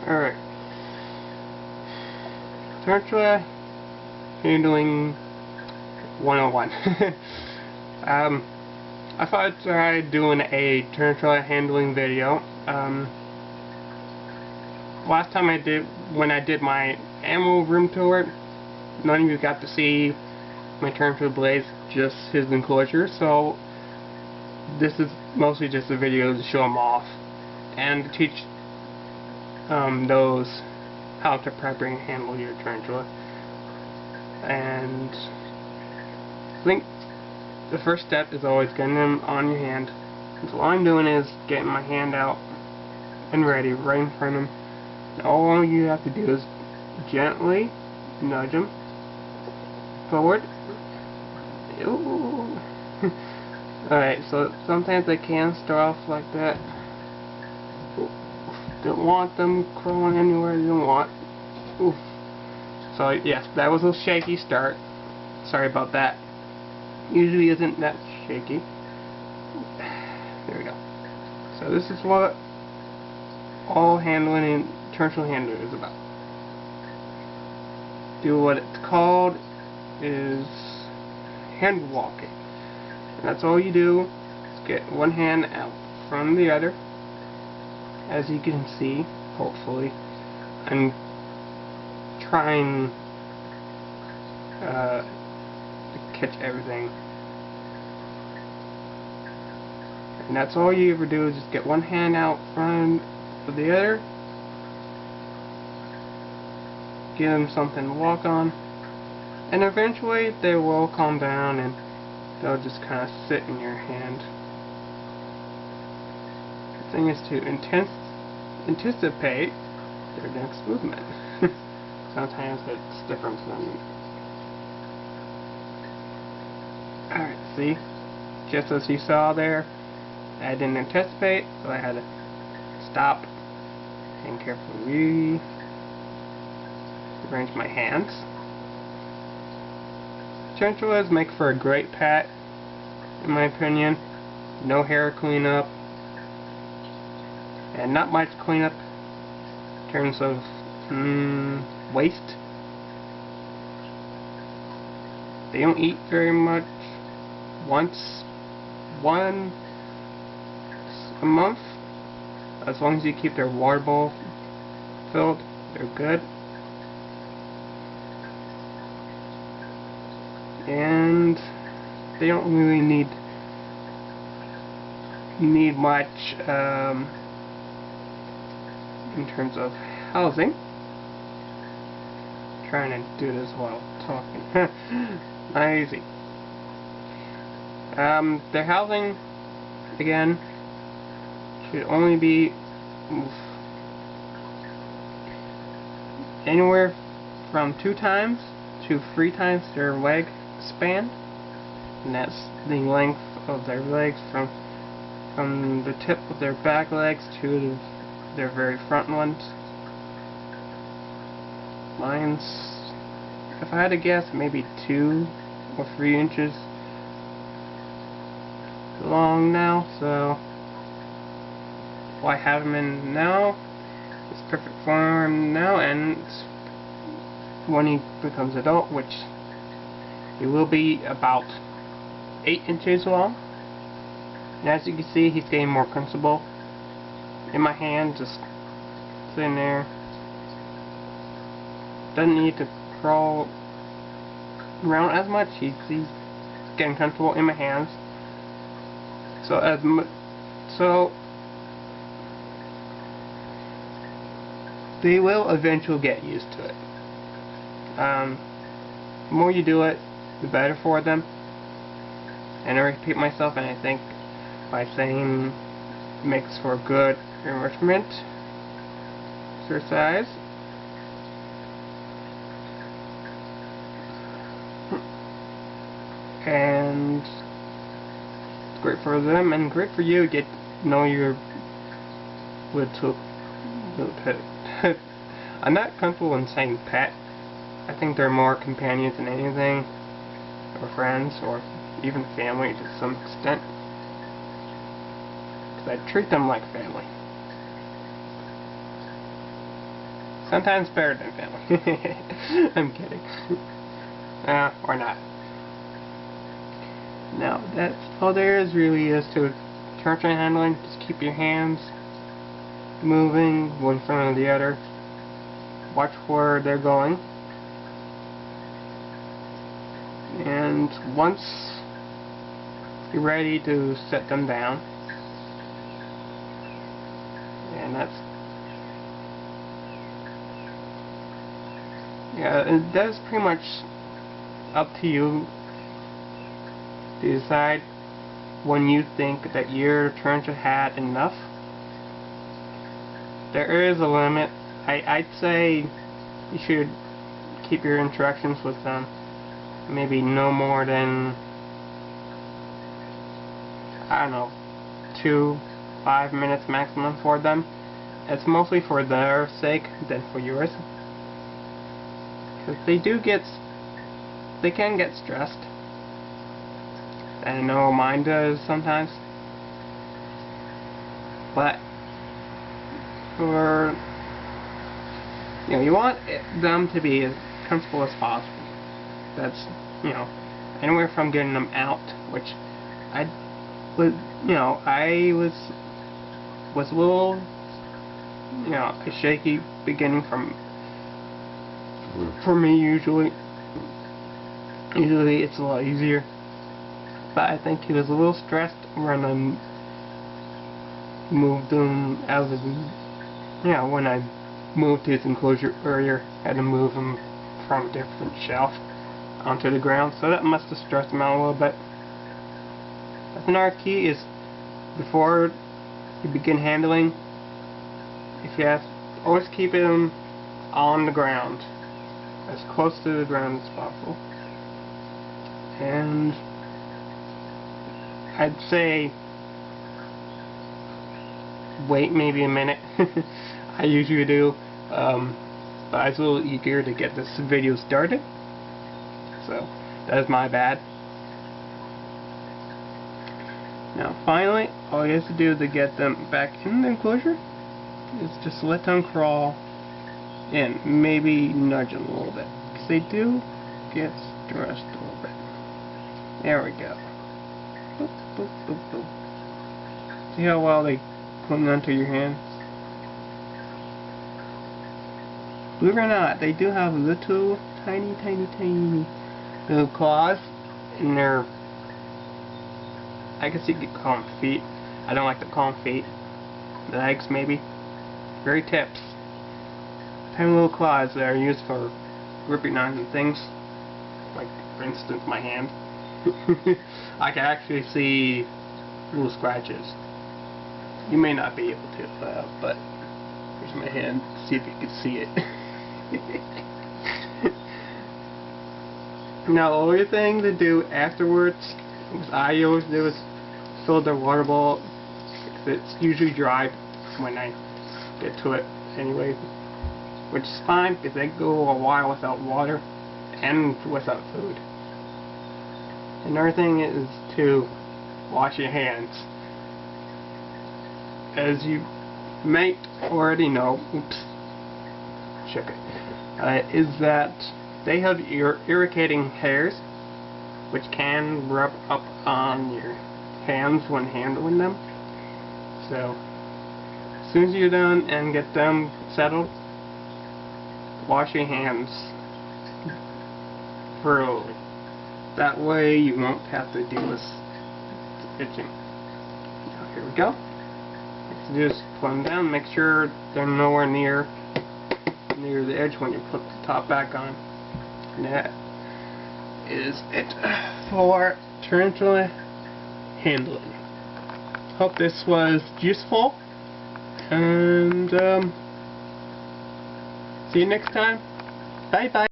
Alright. Tarantula handling 101. I thought I'd try doing a tarantula handling video. Last time when I did my ammo room tour, none of you got to see my tarantula blades, just his enclosure, so this is mostly just a video to show them off and to teach those how to properly handle your tarantula. And I think the first step is always getting them on your hand. And so all I'm doing is getting my hand out and ready right in front of them. And all you have to do is gently nudge them forward. Alright, so sometimes they can start off like that. Don't want them crawling anywhere you don't want. Oof. So yes, that was a shaky start. Sorry about that. Usually isn't that shaky. There we go. So this is what all handling and tarantula handling is about. Do what it's called is hand walking. And that's all you do is get one hand out from the other, as you can see, hopefully, and try and catch everything. And that's all you ever do is just get one hand out front of the other, give them something to walk on, and eventually they will calm down and they'll just kind of sit in your hand. The thing is to anticipate their next movement. Sometimes it's different than. Alright, see? Just as you saw there, I didn't anticipate, so I had to stop and carefully arrange my hands. Tarantulas make for a great pet, in my opinion. No hair cleanup, and not much cleanup in terms of waste. They don't eat very much. Once a month, as long as you keep their water bowl filled, they're good. And they don't really need much in terms of housing. I'm trying to do this while talking. Not easy. Their housing, again, should only be anywhere from 2 times to 3 times their leg span, and that's the length of their legs from the tip of their back legs to their very front ones. Mine's, if I had to guess, maybe 2 or 3 inches long now, so I have him in now. It's perfect form now, and when he becomes adult, which he will be about 8 inches long. And as you can see, he's getting more comfortable in my hand, just sitting there. Doesn't need to crawl around as much. He's getting comfortable in my hands. So they will eventually get used to it. The more you do it, the better for them. And I repeat myself, and I think by saying makes for good enrichment exercise. And it's great for them and great for you to get to know your little pet. I'm not comfortable in saying pet. I think they're more companions than anything, or friends, or even family to some extent. Because I treat them like family. Sometimes better than family. I'm kidding. Or not. No, that's all there is really is to tarantula handling. Just keep your hands moving one in front of the other. Watch where they're going. And once you're ready to set them down, and that's pretty much up to you to decide when you think that your tarantula had enough. There is a limit. I'd say you should keep your interactions with them maybe no more than, I don't know, 2-5 minutes maximum for them. It's mostly for their sake than for yours, because they can get stressed. I know mine does sometimes, but you want them to be as comfortable as possible. That's, anywhere from getting them out, which I was a little, shaky beginning for me usually. Usually it's a lot easier, but I think he was a little stressed when I moved him out of the, when I moved his enclosure earlier. I had to move him from a different shelf onto the ground, so that must have stressed him out a little bit. That's another key is, before you begin handling, if you have, always keep him on the ground, as close to the ground as possible. And I'd say wait maybe a minute. I usually do, but I was a little eager to get this video started, so that is my bad. Now finally, all you have to do to get them back in the enclosure is just let them crawl in, maybe nudge them a little bit, because they do get stressed a little bit. There we go. Boop, boop, boop, boop. See how well they cling onto your hands? Believe it or not, they do have little tiny little claws in their, I guess you could call them feet. I don't like to call them feet. Legs maybe. Very tips. Tiny little claws that are used for gripping on things. Like, for instance, my hand. I can actually see little scratches. You may not be able to, but here's my hand. See if you can see it. Now, the only thing to do afterwards, what I always do, is fill the water bowl. It's usually dry when I get to it anyway, which is fine because they go a while without water and without food. Another thing is to wash your hands. As you might already know, shook it, is that they have irritating hairs which can rub up on your hands when handling them. So as soon as you're done and get them settled, wash your hands thoroughly. That way you won't have to deal with itching. Now, here we go. Just put them down. Make sure they're nowhere near the edge when you put the top back on. And that is it for tarantula handling. Hope this was useful, and see you next time. Bye bye.